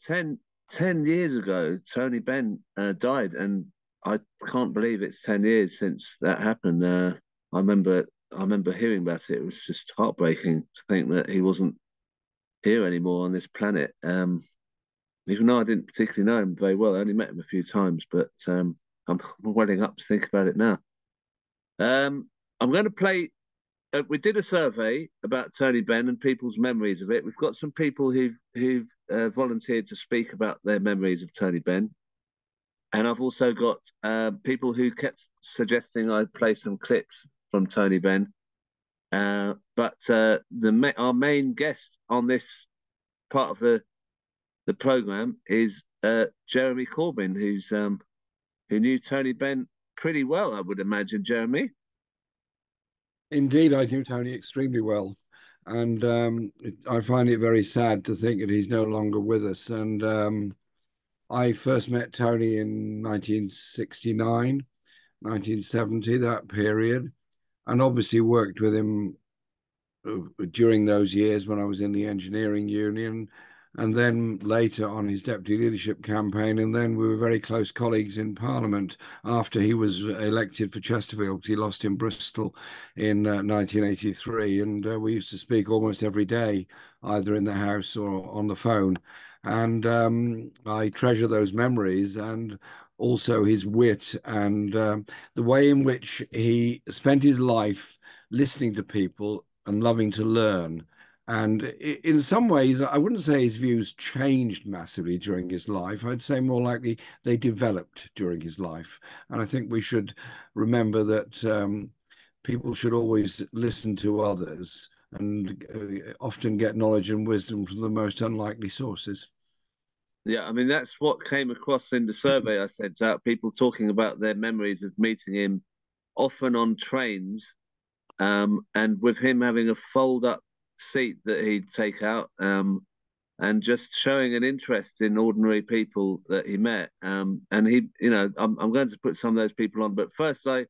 10 years ago, Tony Benn died, and I can't believe it's 10 years since that happened. I remember hearing about it. It was just heartbreaking to think that he wasn't here anymore on this planet. Even though I didn't particularly know him very well, I only met him a few times, but I'm welling up to think about it now. I'm going to play. We did a survey about Tony Benn and people's memories of it. We've got some people who've volunteered to speak about their memories of Tony Benn, and I've also got people who kept suggesting I play some clips from Tony Benn. But our main guest on this part of the program is Jeremy Corbyn, who knew Tony Benn pretty well, I would imagine. Jeremy? Indeed, I knew Tony extremely well, and I find it very sad to think that he's no longer with us. And I first met Tony in 1969, 1970, that period, and obviously worked with him during those years when I was in the engineering union, and then later on his deputy leadership campaign. And then we were very close colleagues in Parliament after he was elected for Chesterfield, because he lost in Bristol in 1983. And we used to speak almost every day, either in the House or on the phone. And I treasure those memories, and also his wit and the way in which he spent his life listening to people and loving to learn. And in some ways, I wouldn't say his views changed massively during his life. I'd say more likely they developed during his life. And I think we should remember that people should always listen to others and often get knowledge and wisdom from the most unlikely sources. Yeah, I mean, that's what came across in the survey I sent out, people talking about their memories of meeting him, often on trains, and with him having a fold-up seat that he'd take out, and just showing an interest in ordinary people that he met. And he, I'm going to put some of those people on, but first I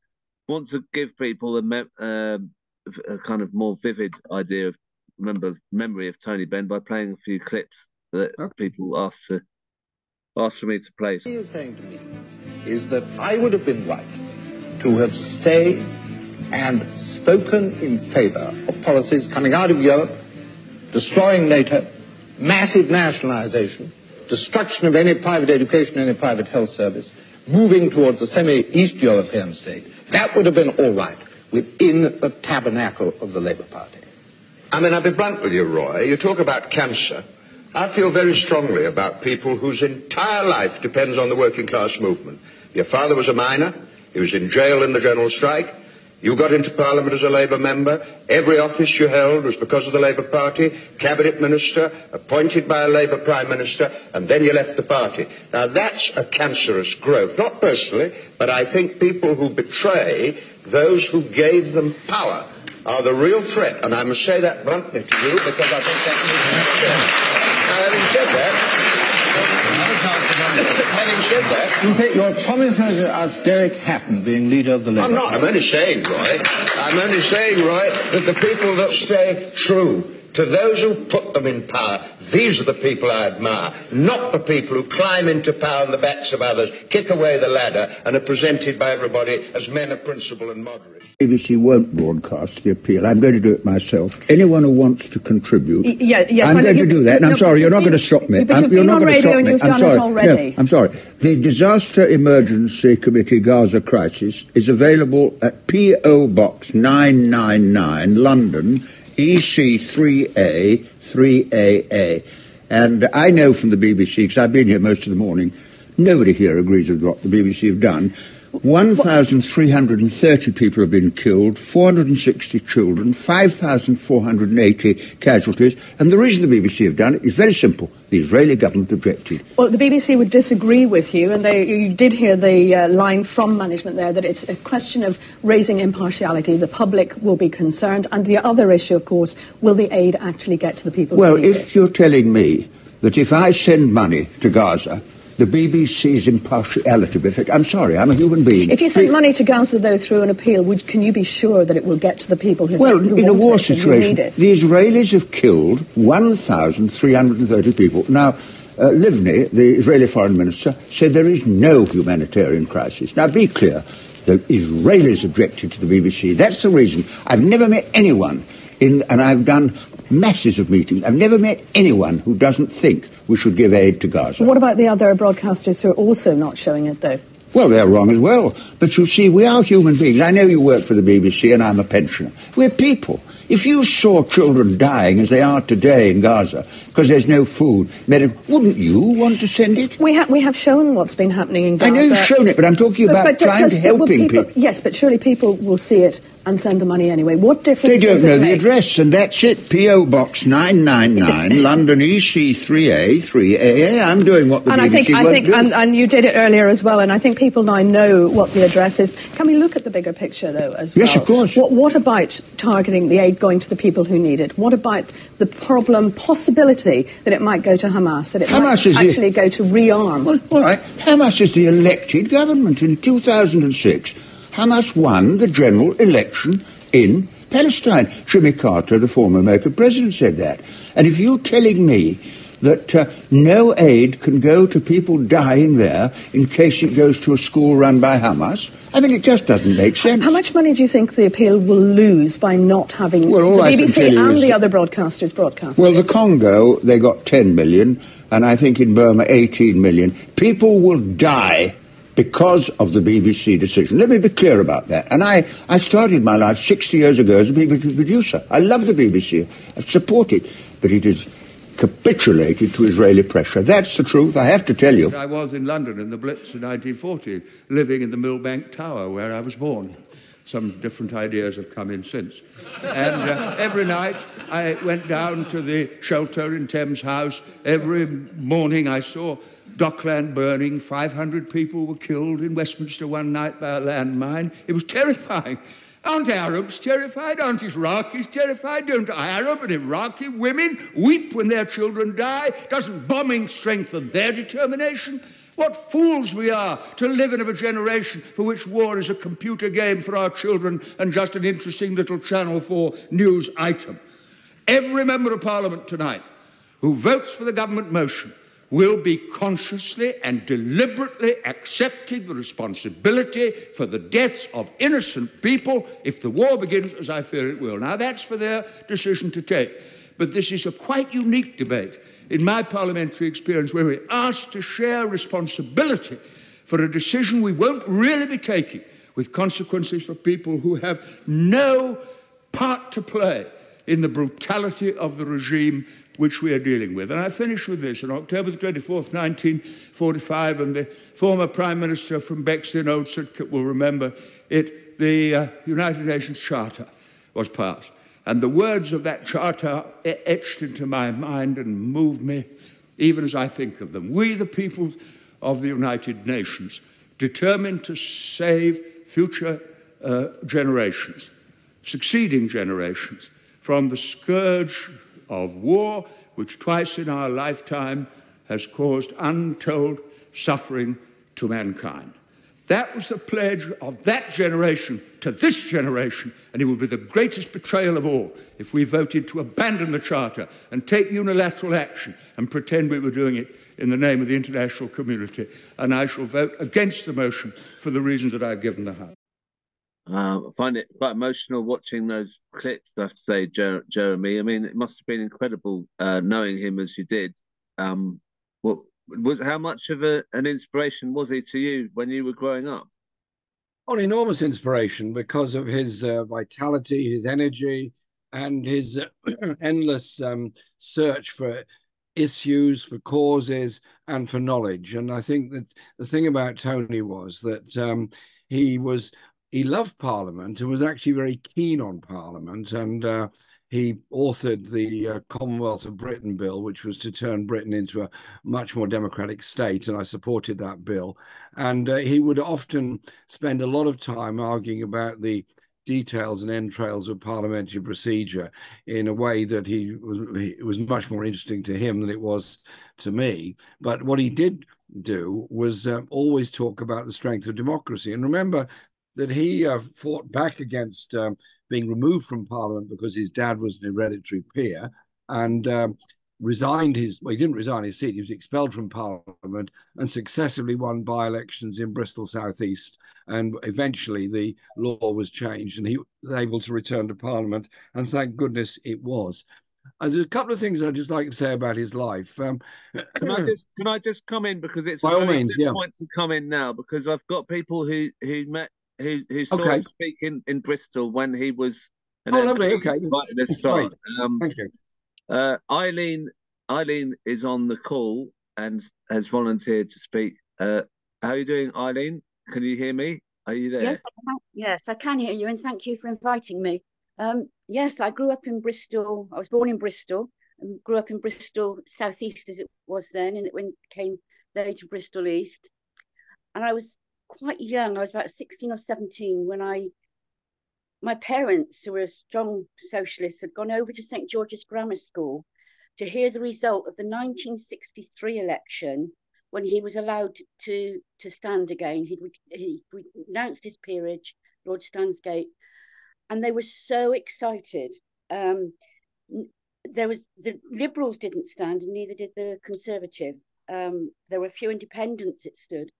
want to give people a kind of more vivid idea of memory of Tony Benn by playing a few clips that people asked for me to play. What he is saying to me is that I would have been right to have stayed and spoken in favour of policies coming out of Europe, destroying NATO, massive nationalisation, destruction of any private education, any private health service, moving towards a semi-East European state. That would have been all right within the tabernacle of the Labour Party. I mean, I'll be blunt with you, Roy. You talk about cancer. I feel very strongly about people whose entire life depends on the working class movement. Your father was a miner. He was in jail in the general strike. You got into Parliament as a Labour member. Every office you held was because of the Labour Party. Cabinet Minister, appointed by a Labour Prime Minister, and then you left the party. Now, that's a cancerous growth. Not personally, but I think people who betray those who gave them power are the real threat. And I must say that bluntly to you, because I think that needs to be said. Having said that, you think you're probably going to ask Derek Hatton being leader of the Labour Party? I'm not. I'm only saying, Roy, that the people that stay true to those who put them in power, these are the people I admire, not the people who climb into power on the backs of others, kick away the ladder, and are presented by everybody as men of principle and moderate. BBC won't broadcast the appeal. I'm going to do it myself. Anyone who wants to contribute, I'm going to do that. And I'm sorry, you're not going to stop me. But you're not going to stop me. You've done it already. No, I'm sorry. The Disaster Emergency Committee Gaza Crisis is available at P.O. Box 999, London, EC3A 3AA. And I know from the BBC, because I've been here most of the morning, nobody here agrees with what the BBC have done. 1,330 people have been killed, 460 children, 5,480 casualties. And the reason the BBC have done it is very simple. The Israeli government objected. Well, the BBC would disagree with you, and you did hear the line from management there that it's a question of raising impartiality. The public will be concerned. And the other issue, of course, will the aid actually get to the people who need it? Well, if you're telling me that if I send money to Gaza, the BBC's impartiality will affect. I'm sorry, I'm a human being. If you send money to Gaza, though, through an appeal, can you be sure that it will get to the people who need it? In a war situation, the Israelis have killed 1,330 people. Now, Livni, the Israeli foreign minister, said there is no humanitarian crisis. Now, be clear, the Israelis objected to the BBC. That's the reason. I've never met anyone, and I've done masses of meetings, I've never met anyone who doesn't think we should give aid to Gaza. What about the other broadcasters who are also not showing it, though? Well, they're wrong as well. But you see, we are human beings. I know you work for the BBC and I'm a pensioner. We're people. If you saw children dying as they are today in Gaza because there's no food, wouldn't you want to send it? We have shown what's been happening in Gaza. I know you've shown it, but I'm talking about trying to help people. Yes, but surely people will see it and send the money anyway. What difference does it make? They don't know the address, and that's it. P.O. Box 999, London EC3A, 3AA. I'm doing what the BBC won't do. And you did it earlier as well, and I think people now know what the address is. Can we look at the bigger picture, though, as well? Yes, of course. What about targeting the aid going to the people who need it? What about the possibility that it might go to Hamas, that it might actually go to rearm? Well, all right. Hamas is the elected government. In 2006, Hamas won the general election in Palestine. Jimmy Carter, the former American president, said that. And if you're telling me that no aid can go to people dying there in case it goes to a school run by Hamas, I mean, it just doesn't make sense. How much money do you think the appeal will lose by not having the BBC and the other broadcasters broadcast? Well, the Congo, they got 10 million, and I think in Burma 18 million. People will die because of the BBC decision. Let me be clear about that. And I started my life 60 years ago as a BBC producer. I love the BBC. I support it. But it has capitulated to Israeli pressure. That's the truth, I have to tell you. I was in London in the Blitz in 1940, living in the Millbank Tower where I was born. Some different ideas have come in since. And every night I went down to the shelter in Thames House. Every morning I saw Dockland burning. 500 people were killed in Westminster one night by a landmine. It was terrifying. Aren't Arabs terrified? Aren't Iraqis terrified? Don't Arab and Iraqi women weep when their children die? Doesn't bombing strengthen their determination? What fools we are to live in a generation for which war is a computer game for our children and just an interesting little Channel 4 news item. Every member of Parliament tonight who votes for the government motion will be consciously and deliberately accepting the responsibility for the deaths of innocent people if the war begins, as I fear it will. Now, that's for their decision to take. But this is a quite unique debate in my parliamentary experience where we're asked to share responsibility for a decision we won't really be taking with consequences for people who have no part to play in the brutality of the regime which we are dealing with. And I finish with this. On October the 24th, 1945, and the former Prime Minister from Bexley Old Sidcup will remember it, the United Nations Charter was passed. And the words of that charter etched into my mind and move me even as I think of them. We, the people of the United Nations, determined to save future generations, succeeding generations, from the scourge of war, which twice in our lifetime has caused untold suffering to mankind. That was the pledge of that generation to this generation, and it would be the greatest betrayal of all if we voted to abandon the Charter and take unilateral action and pretend we were doing it in the name of the international community. And I shall vote against the motion for the reasons that I've given the House. I find it quite emotional watching those clips, I have to say, Jeremy. I mean, it must have been incredible knowing him as you did. How much of an inspiration was he to you when you were growing up? An enormous inspiration because of his vitality, his energy, and his endless search for issues, for causes, and for knowledge. And I think that the thing about Tony was that he loved Parliament and was actually very keen on Parliament. And he authored the Commonwealth of Britain bill, which was to turn Britain into a much more democratic state. And I supported that bill. And he would often spend a lot of time arguing about the details and entrails of parliamentary procedure in a way that it was much more interesting to him than it was to me. But what he did do was always talk about the strength of democracy. And remember that he fought back against being removed from Parliament because his dad was an hereditary peer. And he didn't resign his seat, he was expelled from Parliament and successively won by-elections in Bristol South East. And eventually the law was changed and he was able to return to Parliament. And thank goodness it was. There's a couple of things I'd just like to say about his life. Can I just come in, because it's a By all very means, good yeah. point to come in now, because I've got people who saw Okay. him speak in Bristol when he was an Oh, MP lovely. Okay. right at the That's start. great. Thank you. Eileen is on the call and has volunteered to speak. How are you doing, Eileen? Can you hear me? Are you there? Yes, I can hear you, and thank you for inviting me. Yes, I grew up in Bristol. I was born in Bristol and grew up in Bristol South East as it was then, and it became later Bristol East. And I was quite young. I was about 16 or 17 when my parents, who were strong socialists, had gone over to St. George's Grammar School to hear the result of the 1963 election, when he was allowed to stand again. He renounced his peerage, Lord Stansgate, and they were so excited. The Liberals didn't stand, and neither did the Conservatives. There were a few independents that stood,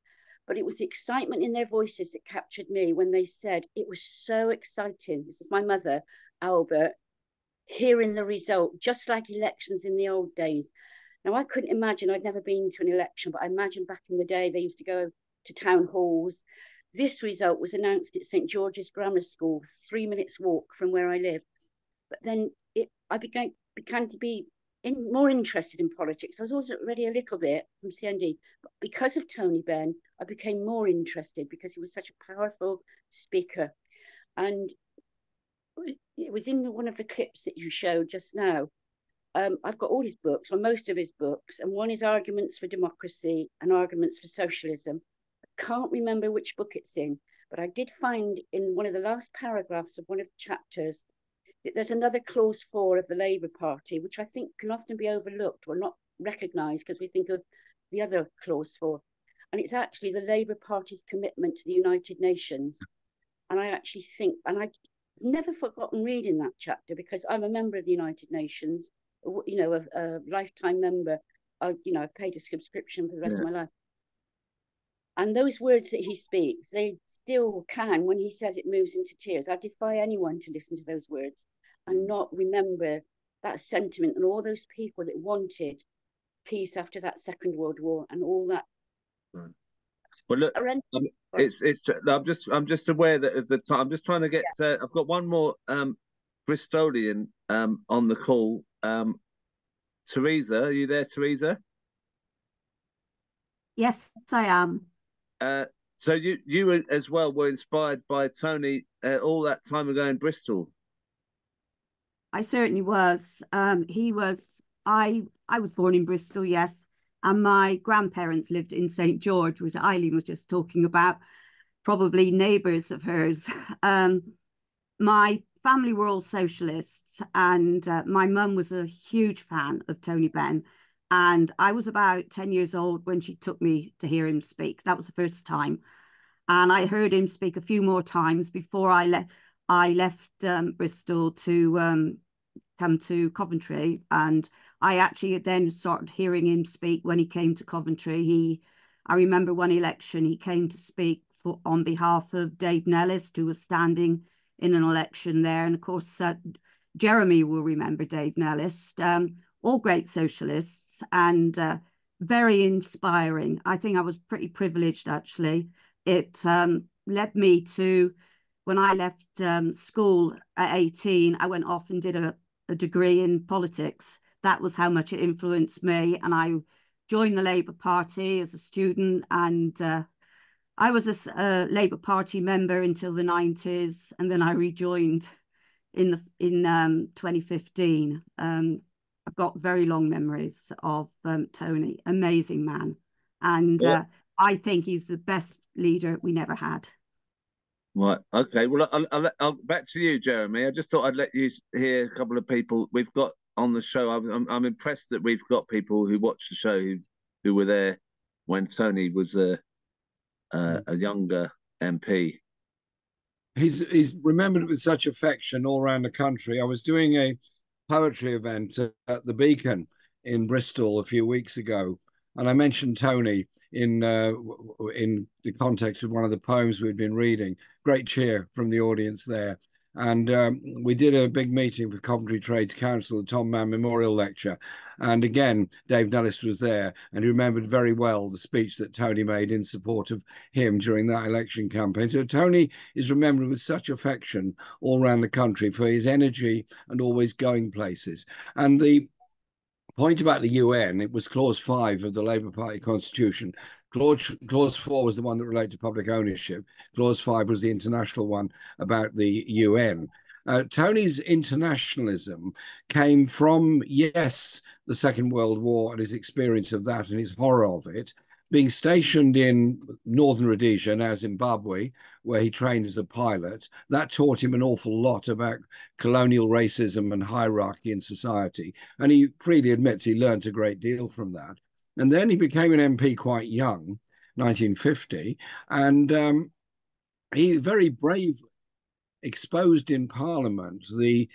but it was the excitement in their voices that captured me when they said it was so exciting. This is my mother, Albert, hearing the result, just like elections in the old days. Now, I couldn't imagine, I'd never been to an election, but I imagine back in the day they used to go to town halls. This result was announced at St. George's Grammar School, 3 minutes walk from where I live. But then I began to be more interested in politics. I was already a little bit from CND, but because of Tony Benn, I became more interested because he was such a powerful speaker. And it was in one of the clips that you showed just now. I've got all his books, or most of his books, and one is Arguments for Democracy and Arguments for Socialism. I can't remember which book it's in, but I did find in one of the last paragraphs of one of the chapters that there's another clause 4 of the Labour Party, which I think can often be overlooked or not recognised because we think of the other clause 4. And it's actually the Labour Party's commitment to the United Nations. And I actually think, and I've never forgotten reading that chapter because I'm a member of the United Nations, you know, a lifetime member. I've paid a subscription for the rest of my life. And those words that he speaks, they still can, when he says it moves into tears. I defy anyone to listen to those words and not remember that sentiment and all those people that wanted peace after that Second World War and all that. Right. Well, look, I'm just aware that of the time. I'm just trying to get. I've got one more Bristolian on the call. Teresa, are you there, Teresa? Yes, I am. So you as well were inspired by Tony all that time ago in Bristol. I certainly was. I was born in Bristol, yes, and my grandparents lived in St. George, which Eileen was just talking about, probably neighbours of hers. My family were all socialists, and my mum was a huge fan of Tony Benn. And I was about 10 years old when she took me to hear him speak. That was the first time. And I heard him speak a few more times before I left Bristol to come to Coventry. And I actually then started hearing him speak when he came to Coventry. I remember one election he came to speak on behalf of Dave Nellis, who was standing in an election there. And of course, Jeremy will remember Dave Nellis. All great socialists and very inspiring. I think I was pretty privileged, actually. It led me to, when I left school at 18, I went off and did a degree in politics. That was how much it influenced me. And I joined the Labour Party as a student, and I was a Labour Party member until the 90s, and then I rejoined in 2015. I've got very long memories of Tony, amazing man. And I think he's the best leader we never had. Right. Okay. Well, I'll back to you, Jeremy. I just thought I'd let you hear a couple of people we've got on the show. I'm impressed that we've got people who watched the show who were there when Tony was a younger MP. He's remembered with such affection all around the country. I was doing a poetry event at the Beacon in Bristol a few weeks ago, and I mentioned Tony in the context of one of the poems we'd been reading. Great cheer from the audience there. And we did a big meeting for Coventry Trades Council, the Tom Mann Memorial Lecture. And again, Dave Nellis was there, and he remembered very well the speech that Tony made in support of him during that election campaign. So Tony is remembered with such affection all around the country for his energy and always going places. And the point about the UN, it was clause 5 of the Labour Party constitution. Clause 4 was the one that related to public ownership. Clause 5 was the international one about the UN. Tony's internationalism came from, yes, the Second World War and his experience of that and his horror of it, being stationed in northern Rhodesia, now Zimbabwe, where he trained as a pilot. That taught him an awful lot about colonial racism and hierarchy in society. And he freely admits he learned a great deal from that. And then he became an MP quite young, 1950, and he very bravely exposed in Parliament the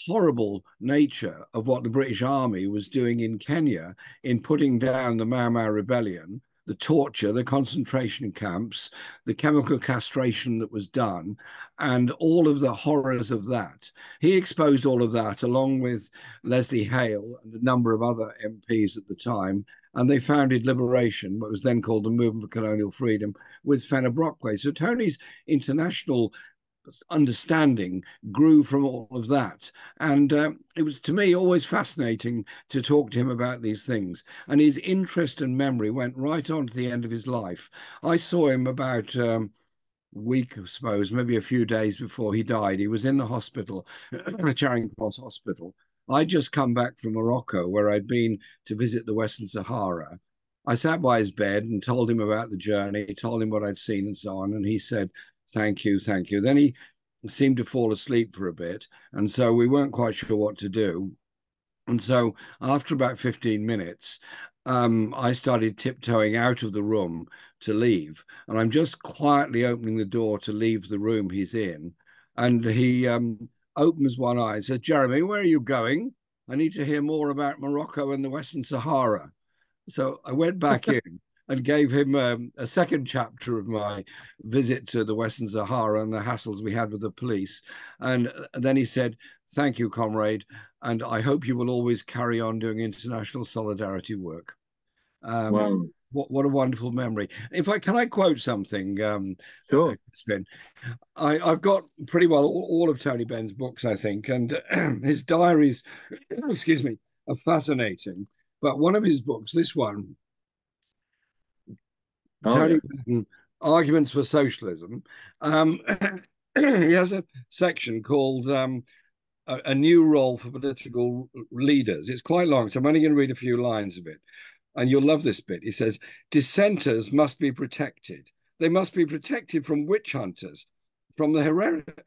horrible nature of what the British Army was doing in Kenya in putting down the Mau Mau rebellion, the torture, the concentration camps, the chemical castration that was done, and all of the horrors of that. He exposed all of that along with Leslie Hale and a number of other MPs at the time, and they founded Liberation, what was then called the Movement for Colonial Freedom, with Fenner Brockway. So Tony's international understanding grew from all of that. And it was, to me, always fascinating to talk to him about these things. And his interest and memory went right on to the end of his life. I saw him about a week, I suppose, maybe a few days before he died. He was in the hospital, Charing Cross Hospital. I'd just come back from Morocco, where I'd been to visit the Western Sahara. I sat by his bed and told him about the journey, told him what I'd seen and so on. And he said, thank you, thank you. Then he seemed to fall asleep for a bit. And so we weren't quite sure what to do. And so after about 15 minutes, I started tiptoeing out of the room to leave. And I'm just quietly opening the door to leave the room he's in. And he opens one eye and says, Jeremy, where are you going? I need to hear more about Morocco and the Western Sahara. So I went back in and gave him a second chapter of my visit to the Western Sahara and the hassles we had with the police. And then he said, thank you, comrade, and I hope you will always carry on doing international solidarity work. Wow. What a wonderful memory. Can I quote something? Sure. I've got pretty well all of Tony Benn's books, I think, and his diaries, excuse me, are fascinating. But one of his books, this one, Tony Benn, Arguments for Socialism, he has a section called A New Role for Political Leaders. It's quite long, so I'm only going to read a few lines of it. And you'll love this bit. He says, dissenters must be protected. They must be protected from witch hunters, from the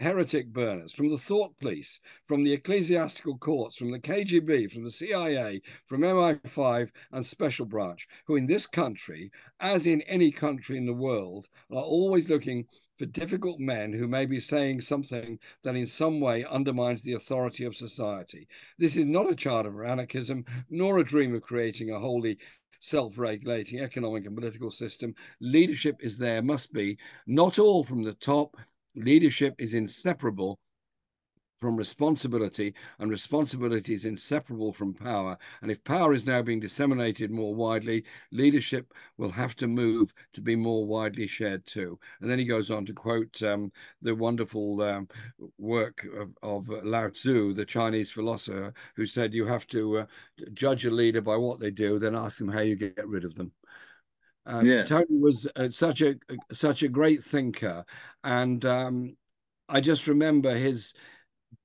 heretic burners, from the thought police, from the ecclesiastical courts, from the KGB, from the CIA, from MI5 and Special Branch, who in this country, as in any country in the world, are always looking for difficult men who may be saying something that in some way undermines the authority of society. This is not a charter for anarchism, nor a dream of creating a wholly self-regulating economic and political system. Leadership is there, must be, not all from the top. Leadership is inseparable from responsibility, and responsibility is inseparable from power. And if power is now being disseminated more widely, leadership will have to move to be more widely shared too. And then he goes on to quote the wonderful work of Lao Tzu, the Chinese philosopher, who said you have to judge a leader by what they do, then ask them how you get rid of them. Tony was such a great thinker, and I just remember his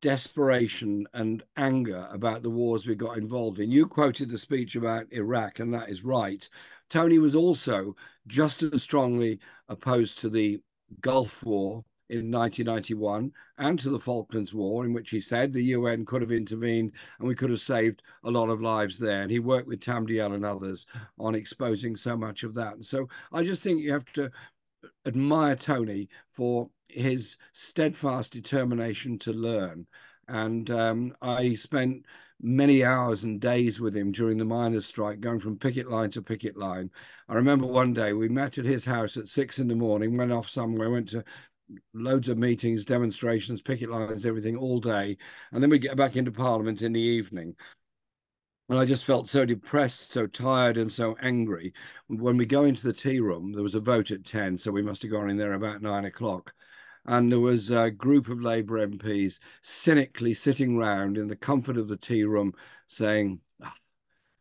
desperation and anger about the wars we got involved in. You quoted the speech about Iraq, and that is right. Tony was also just as strongly opposed to the Gulf War in 1991 and to the Falklands War, in which he said the UN could have intervened and we could have saved a lot of lives there. And he worked with Tam Dalyell and others on exposing so much of that. And so I just think you have to admire Tony for his steadfast determination to learn. And I spent many hours and days with him during the miners' strike, going from picket line to picket line. I remember one day we met at his house at 6 in the morning, went off somewhere, went to loads of meetings, demonstrations, picket lines, everything all day. And then we get back into Parliament in the evening. And I just felt so depressed, so tired, and so angry. When we go into the tea room, there was a vote at 10, so we must have gone in there about 9 o'clock. And there was a group of Labour MPs cynically sitting round in the comfort of the tea room saying,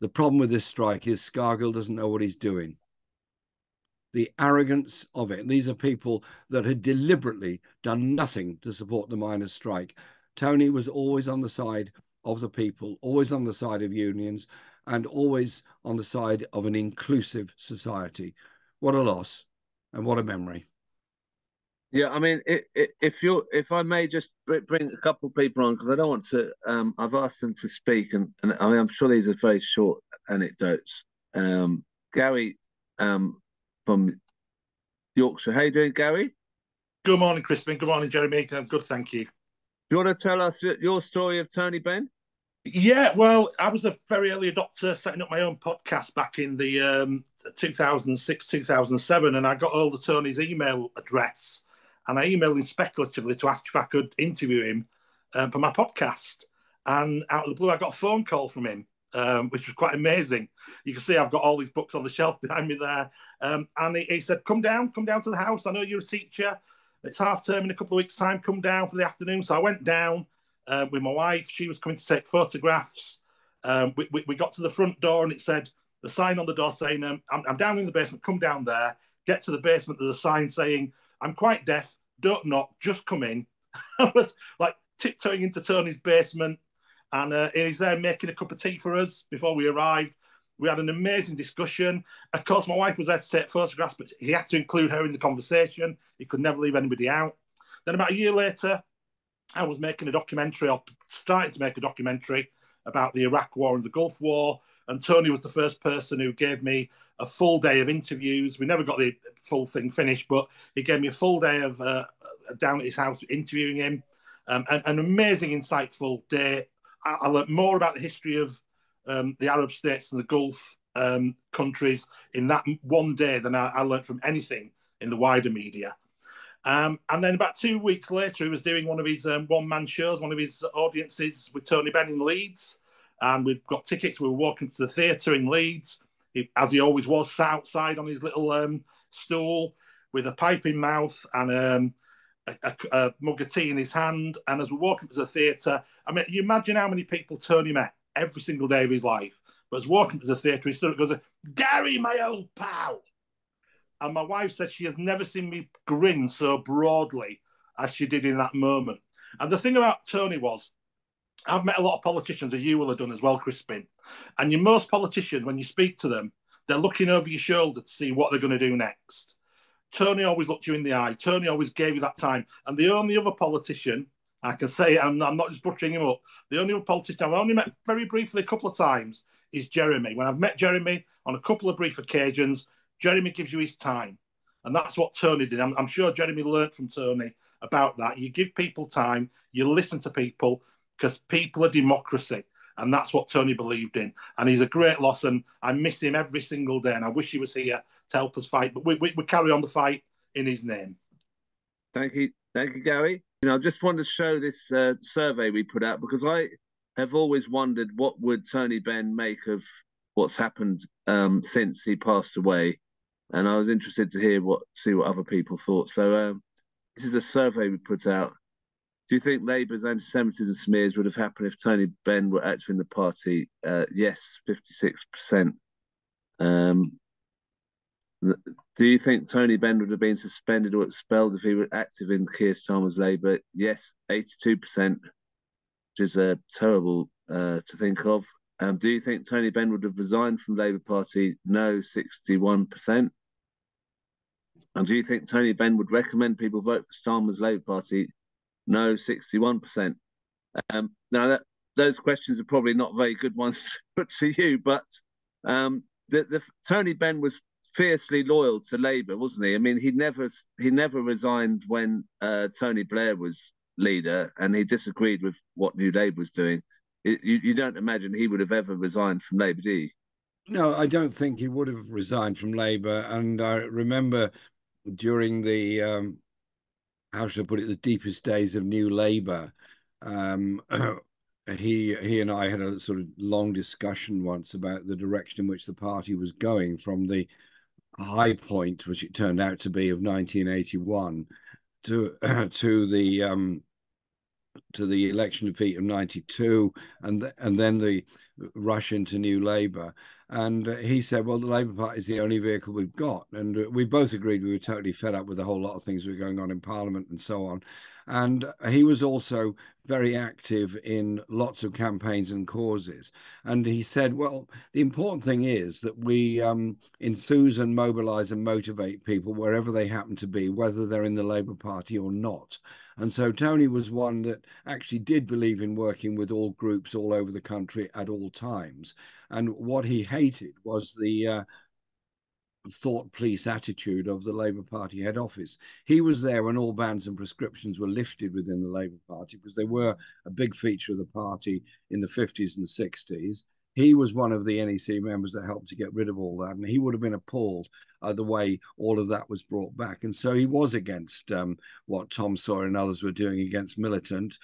the problem with this strike is Scargill doesn't know what he's doing. The arrogance of it. These are people that had deliberately done nothing to support the miners' strike. Tony was always on the side of the people, always on the side of unions, and always on the side of an inclusive society. What a loss and what a memory. Yeah, I mean, if I may just bring a couple of people on, because I don't want to. I've asked them to speak, and I mean, I'm sure these are very short anecdotes. Gary, from Yorkshire, how you doing, Gary? Good morning, Crispin. Good morning, Jeremy. I'm good, thank you. Do you want to tell us your story of Tony Benn? Yeah, well, I was a very early adopter, setting up my own podcast back in the 2006, 2007, and I got hold of Tony's email address, and I emailed him speculatively to ask if I could interview him for my podcast. And out of the blue, I got a phone call from him, which was quite amazing. You can see I've got all these books on the shelf behind me there. And he said, come down to the house. I know you're a teacher. It's half term in a couple of weeks' time. Come down for the afternoon. So I went down with my wife. She was coming to take photographs. We got to the front door and it said, the sign on the door saying, I'm down in the basement. Come down there. Get to the basement. There's a sign saying, I'm quite deaf. Don't knock. Just come in. I was like tiptoeing into Tony's basement. And he's there making a cup of tea for us before we arrived. We had an amazing discussion. Of course, my wife was there to take photographs, but he had to include her in the conversation. He could never leave anybody out. Then about a year later, I was making a documentary, or starting to make a documentary about the Iraq War and the Gulf War. And Tony was the first person who gave me a full day of interviews. We never got the full thing finished, but he gave me a full day of down at his house interviewing him. An amazing, insightful day. I learned more about the history of the Arab states and the Gulf countries in that one day than I learned from anything in the wider media. And then about 2 weeks later, he was doing one of his one-man shows, one of his audiences with Tony Benn in Leeds. And we've got tickets. We were walking to the theatre in Leeds. As he always was, sat outside on his little stool with a pipe in mouth and a mug of tea in his hand. And as we're walking to the theatre, I mean, you imagine how many people Tony met every single day of his life. But as walking to the theatre, he stood up and goes, Gary, my old pal. And my wife said she has never seen me grin so broadly as she did in that moment. And the thing about Tony was, I've met a lot of politicians, as you will have done as well, Crispin. And most politicians, when you speak to them, they're looking over your shoulder to see what they're going to do next. Tony always looked you in the eye. Tony always gave you that time. And the only other politician, I can say it, I'm not just butchering him up, the only other politician I've only met very briefly a couple of times is Jeremy. When I've met Jeremy on a couple of brief occasions, Jeremy gives you his time. And that's what Tony did. I'm sure Jeremy learned from Tony about that. You give people time, you listen to people, because people are democracy. And that's what Tony believed in. And he's a great loss, and I miss him every single day. And I wish he was here to help us fight. But we carry on the fight in his name. Thank you, Gary. I just wanted to show this survey we put out, because I have always wondered what would Tony Benn make of what's happened since he passed away, and I was interested to see what other people thought. So this is a survey we put out. Do you think Labour's anti-Semitism smears would have happened if Tony Benn were actually in the party? Yes, 56%. Do you think Tony Benn would have been suspended or expelled if he were active in Keir Starmer's Labour? Yes, 82%, which is terrible to think of. Do you think Tony Benn would have resigned from Labour Party? No, 61%. And do you think Tony Benn would recommend people vote for Starmer's Labour Party? No, 61%. Now, those questions are probably not very good ones to put to you, but Tony Benn was fiercely loyal to Labour, wasn't he? I mean, he never resigned when Tony Blair was leader, and he disagreed with what New Labour was doing. You don't imagine he would have ever resigned from Labour, do you? No, I don't think he would have resigned from Labour. And I remember during the how should I put it, the deepest days of New Labour, um, he and I had a sort of long discussion once about the direction in which the party was going from the high point, which it turned out to be, of 1981 to to the election defeat of 92 and then the rush into New Labour. And he said, well, the Labour Party is the only vehicle we've got. And we both agreed we were totally fed up with a whole lot of things that were going on in Parliament and so on. And he was also very active in lots of campaigns and causes. And he said, well, the important thing is that we enthuse and mobilise and motivate people wherever they happen to be, whether they're in the Labour Party or not. And so Tony was one that actually did believe in working with all groups all over the country at all times. And what he hated was the thought police attitude of the Labour Party head office. He was there when all bans and prescriptions were lifted within the Labour Party, because they were a big feature of the party in the 50s and 60s. He was one of the NEC members that helped to get rid of all that, and he would have been appalled at the way all of that was brought back. And so he was against what Tom Sawyer and others were doing against Militant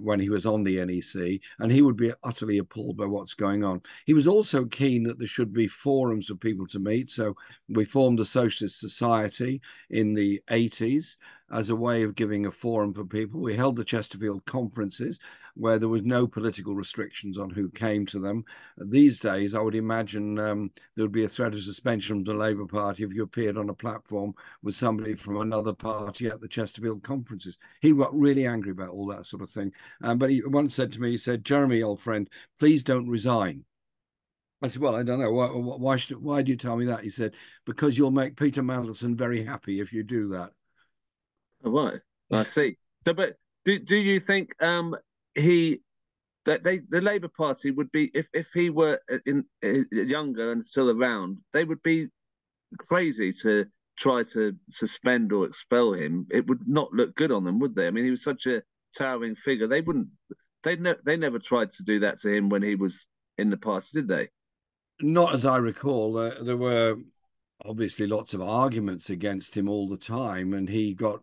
when he was on the NEC, and he would be utterly appalled by what's going on. He was also keen that there should be forums for people to meet. So we formed the Socialist Society in the 80s as a way of giving a forum for people. We held the Chesterfield conferences where there was no political restrictions on who came to them. These days, I would imagine there would be a threat of suspension from the Labour Party if you appeared on a platform with somebody from another party at the Chesterfield conferences. He got really angry about all that sort of thing. But he once said to me, he said, Jeremy, old friend, please don't resign. I said, well, I don't know. Why do you tell me that? He said, because you'll make Peter Mandelson very happy if you do that. Oh, right. I see. So, but do you think he that the Labour Party would be, if he were younger and still around, they would be crazy to try to suspend or expel him. It would not look good on them, would they? I mean, he was such a towering figure. They wouldn't. They never tried to do that to him when he was in the party, did they? Not as I recall. There were obviously lots of arguments against him all the time, and he got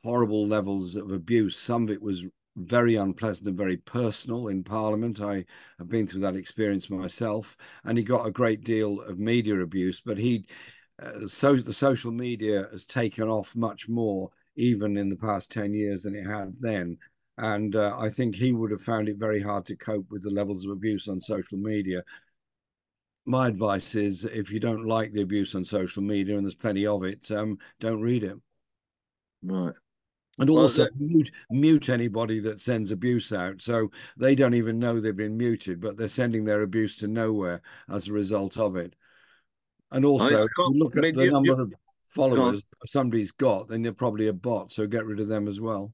horrible levels of abuse. Some of it was very unpleasant and very personal in Parliament. I have been through that experience myself, and he got a great deal of media abuse. But so the social media has taken off much more, even in the past 10 years, than it had then. And I think he would have found it very hard to cope with the levels of abuse on social media. My advice is, if you don't like the abuse on social media, and there's plenty of it, don't read it. Right. And also mute anybody that sends abuse out. So they don't even know they've been muted, but they're sending their abuse to nowhere as a result of it. And also, if you look at the number of followers somebody's got, then they're probably a bot. So get rid of them as well.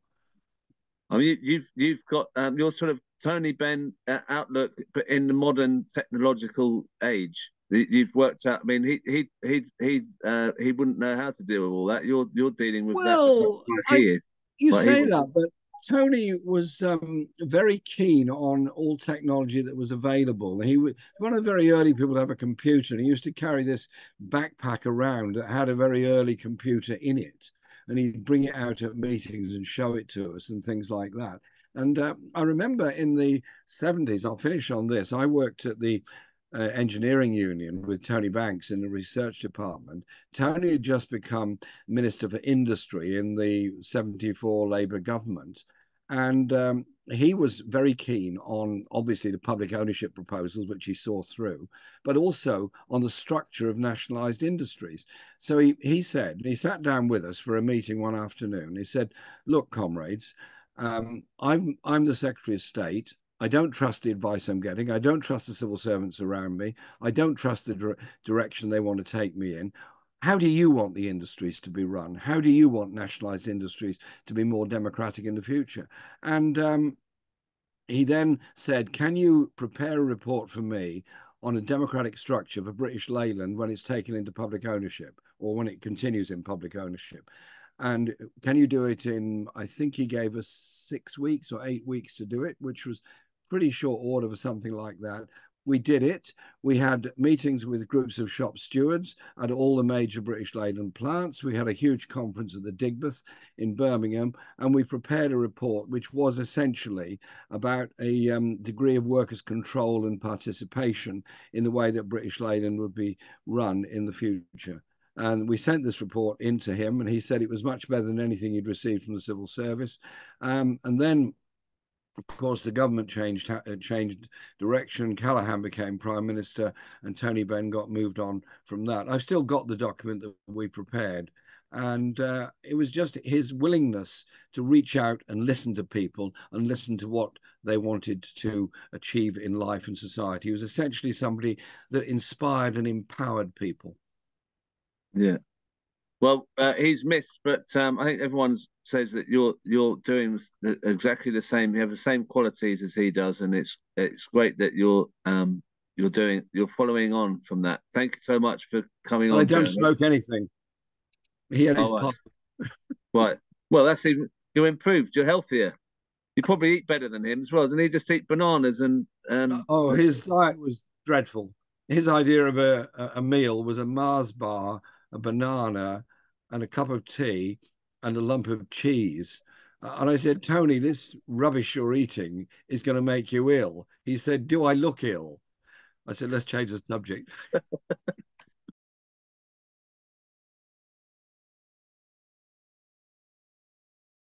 I mean, you've got your sort of Tony Benn outlook, but in the modern technological age. You've worked out. I mean, he wouldn't know how to deal with all that. You're dealing with that like he is. You say that, but Tony was very keen on all technology that was available. He was one of the very early people to have a computer, and he used to carry this backpack around that had a very early computer in it. And he'd bring it out at meetings and show it to us and things like that. And I remember in the 70s, I'll finish on this, I worked at the engineering union with Tony Banks in the research department. Tony had just become Minister for Industry in the 74 Labour government. And he was very keen on, obviously, the public ownership proposals, which he saw through, but also on the structure of nationalised industries. So he said, he sat down with us for a meeting one afternoon. He said, look, comrades, I'm the Secretary of State. I don't trust the advice I'm getting. I don't trust the civil servants around me. I don't trust the direction they want to take me in. How do you want the industries to be run? How do you want nationalised industries to be more democratic in the future? And he then said, can you prepare a report for me on a democratic structure for British Leyland when it's taken into public ownership, or when it continues in public ownership? And can you do it in, I think he gave us 6 weeks or 8 weeks to do it, which was pretty short order for something like that. We did it. We had meetings with groups of shop stewards at all the major British Leyland plants. We had a huge conference at the Digbeth in Birmingham, and we prepared a report which was essentially about a degree of workers' control and participation in the way that British Leyland would be run in the future. And we sent this report in to him, and he said it was much better than anything he'd received from the civil service. And then, of course, the government changed direction. Callaghan became Prime Minister, and Tony Benn got moved on from that. I've still got the document that we prepared. And it was just his willingness to reach out and listen to people and listen to what they wanted to achieve in life and society. He was essentially somebody that inspired and empowered people. Yeah. Well, he's missed, but I think everyone says that you're doing exactly the same. You have the same qualities as he does, and it's great that you're following on from that. Thank you so much for coming on. I don't smoke anything. He had his pipe. Right. Well, that's even you're improved. You're healthier. You probably eat better than him as well. Didn't he just eat bananas and? Oh, his diet was dreadful. His idea of a meal was a Mars bar, a banana, and a cup of tea, and a lump of cheese. And I said, Tony, this rubbish you're eating is going to make you ill. He said, do I look ill? I said, let's change the subject.